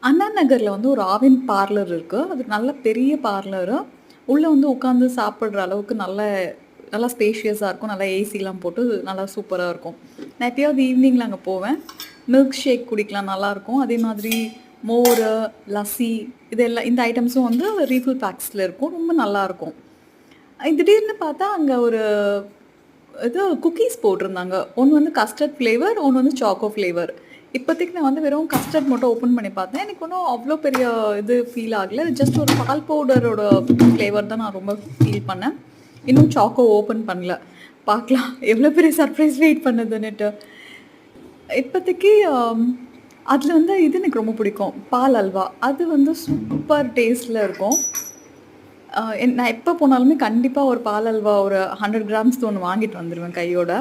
அண்ணா நகர்ல வந்து ஒரு ஆவின் பார்லர் இருக்கு. அது நல்ல பெரிய பார்லரு. உள்ள வந்து உட்காந்து சாப்பிடுற அளவுக்கு நல்லா ஸ்பேஷியஸா இருக்கும். நல்லா ஏசிலாம் போட்டு நல்லா சூப்பரா இருக்கும். நான் எப்பயாவது ஈவினிங்ல அங்க போவேன். மில்க் ஷேக் குடிக்கலாம் நல்லாருக்கும். அதே மாதிரி மோரு, லஸ்ஸி இந்த ஐட்டம்ஸும் வந்து ரீஃபில் பேக்ஸ்ல இருக்கும். ரொம்ப நல்லாருக்கும். திடீர்னு பார்த்தா அங்க ஒரு குக்கீஸ் போட்டிருந்தாங்க. ஒண்ணு வந்து கஸ்டர்ட் ஃப்ளேவர், ஒண்ணு வந்து சாக்கோ ஃப்ளேவர். இப்போதைக்கு நான் வந்து வெறும் கஸ்டர்ட் மட்டும் ஓப்பன் பண்ணி பார்த்தேன். எனக்கு ஒன்னும் அவ்ளோ பெரிய இது ஃபீல் ஆகல. ஜஸ்ட் ஒரு பால் பவுடரோட ஃப்ளேவர் தான் நான் ரொம்ப ஃபீல் பண்ணேன். இன்னும் சாக்கோ ஓப்பன் பண்ணல. பார்க்கலாம் எவ்ளோ பெரிய சர்ப்ரைஸ் வெயிட் பண்ணுதுன்னுட்டு. இப்போதைக்கு அதில வந்து இது எனக்கு ரொம்ப பிடிக்கும். பால் அல்வா. அது வந்து சூப்பர் டேஸ்ட்ல இருக்கும். நான் எப்போ போனாலுமே கண்டிப்பா ஒரு பால் அல்வா ஒரு 100 கிராம்ஸ்து ஒண்ணு வாங்கிட்டு வந்துருவேன் கையோட.